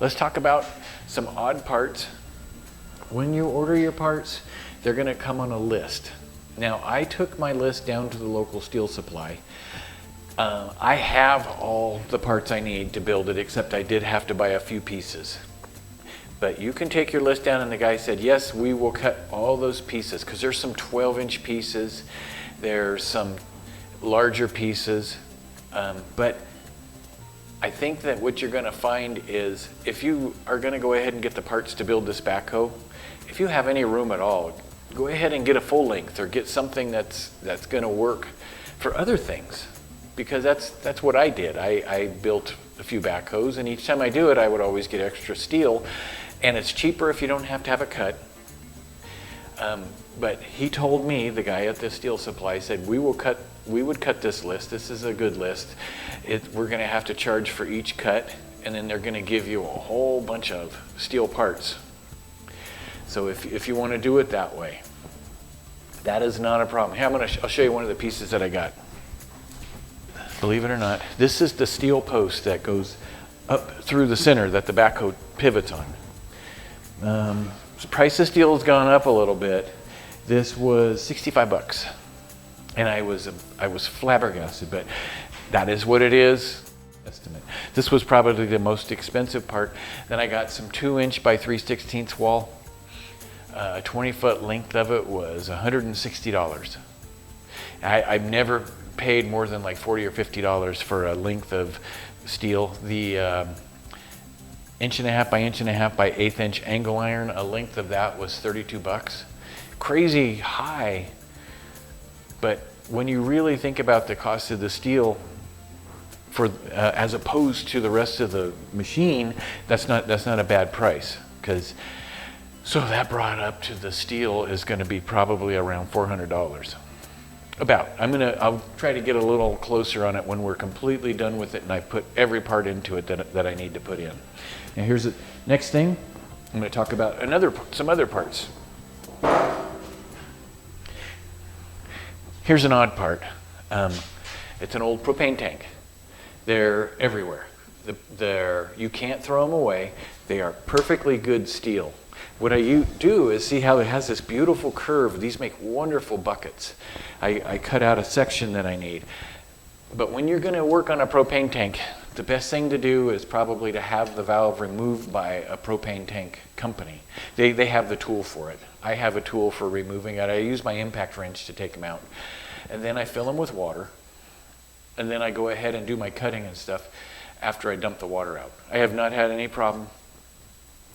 let's talk about some odd parts. When you order your parts, they're going to come on a list. Now, I took my list down to the local steel supply. I have all the parts I need to build it, except I did have to buy a few pieces. But you can take your list down, and the guy said, yes, we will cut all those pieces, because there's some 12-inch pieces, there's some larger pieces, but I think that what you're going to find is, if you are going to go ahead and get the parts to build this backhoe, if you have any room at all, go ahead and get a full length, or get something that's going to work for other things, because that's what I did. I built a few backhoes, and each time I do it, I would always get extra steel, and it's cheaper if you don't have to have it cut. But he told me, the guy at the steel supply said, we would cut this list. This is a good list. We're going to have to charge for each cut, and then they're going to give you a whole bunch of steel parts. So if you want to do it that way, that is not a problem. Here, I'll show you one of the pieces that I got. Believe it or not, this is the steel post that goes up through the center that the backhoe pivots on. The price of steel has gone up a little bit. This was 65 bucks. And I was flabbergasted, but that is what it is. Estimate. This was probably the most expensive part. Then I got some 2-inch by 3/16 wall. A 20-foot length of it was $160. I've never paid more than like $40 or $50 for a length of steel. The 1.5 by 1.5 by 1/8-inch angle iron, a length of that was 32 bucks. Crazy high, but when you really think about the cost of the steel for as opposed to the rest of the machine, that's not a bad price. So that brought up to the steel is going to be probably around $400. I'll try to get a little closer on it when we're completely done with it and I put every part into it that I need to put in. Now here's the next thing. I'm going to talk about some other parts. Here's an odd part. It's an old propane tank. They're everywhere. You can't throw them away. They are perfectly good steel. What I do is see how it has this beautiful curve. These make wonderful buckets. I cut out a section that I need. But when you're going to work on a propane tank, the best thing to do is probably to have the valve removed by a propane tank company. They have the tool for it. I have a tool for removing it. I use my impact wrench to take them out. And then I fill them with water. And then I go ahead and do my cutting and stuff after I dump the water out. I have not had any problem.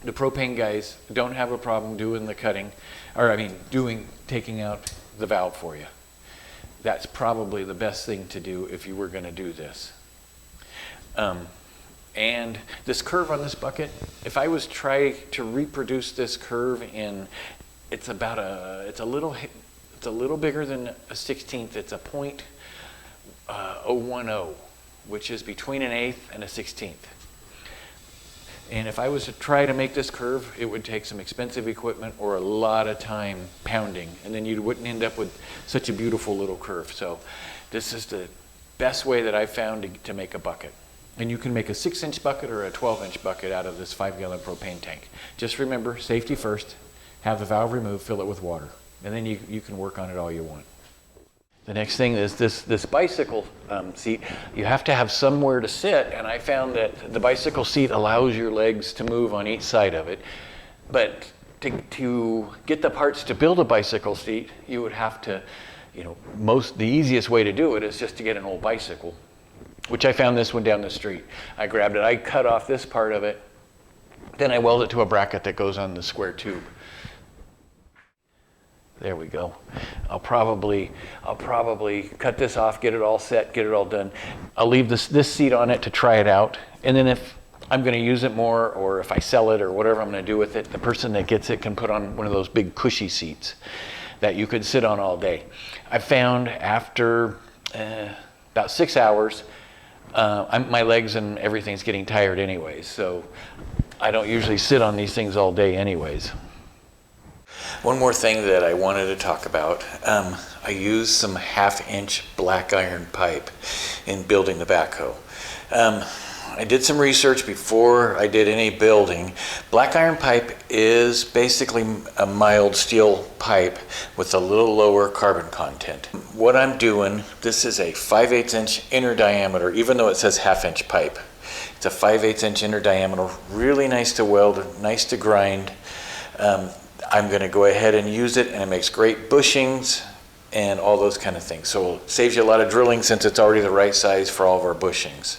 The propane guys don't have a problem doing the cutting, taking out the valve for you. That's probably the best thing to do if you were going to do this. And this curve on this bucket, if I was trying to reproduce this curve it's a little bigger than a 1/16. It's a .010, which is between an 1/8 and a 1/16. And if I was to try to make this curve, it would take some expensive equipment or a lot of time pounding, and then you wouldn't end up with such a beautiful little curve. So this is the best way that I've found to make a bucket. And you can make a 6-inch bucket or a 12-inch bucket out of this 5-gallon propane tank. Just remember, safety first, have the valve removed, fill it with water, and then you can work on it all you want. The next thing is this bicycle seat. You have to have somewhere to sit, and I found that the bicycle seat allows your legs to move on each side of it. But to get the parts to build a bicycle seat, you would have to, the easiest way to do it is just to get an old bicycle, which I found this one down the street. I grabbed it, I cut off this part of it, then I weld it to a bracket that goes on the square tube. There we go. I'll probably cut this off, get it all set, get it all done. I'll leave this seat on it to try it out. And then if I'm going to use it more, or if I sell it or whatever I'm going to do with it, the person that gets it can put on one of those big cushy seats that you could sit on all day. I found after about 6 hours, my legs and everything's getting tired anyways. So I don't usually sit on these things all day anyways. One more thing that I wanted to talk about, I used some 1/2-inch black iron pipe in building the backhoe. I did some research before I did any building. Black iron pipe is basically a mild steel pipe with a little lower carbon content. What I'm doing, this is a 5/8 inch inner diameter, even though it says 1/2 inch pipe. It's a 5/8 inch inner diameter, really nice to weld, nice to grind. I'm going to go ahead and use it, and it makes great bushings and all those kind of things. So it saves you a lot of drilling since it's already the right size for all of our bushings.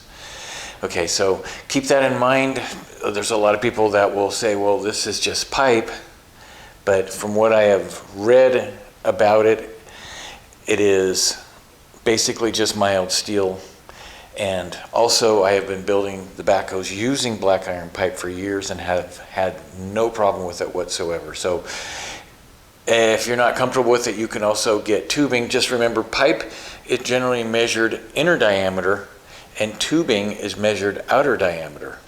Okay, so keep that in mind. There's a lot of people that will say, well, this is just pipe, but from what I have read about it, it is basically just mild steel. And also I have been building the backhoes using black iron pipe for years and have had no problem with it whatsoever. So if you're not comfortable with it, you can also get tubing. Just remember, pipe is generally measured inner diameter, and tubing is measured outer diameter.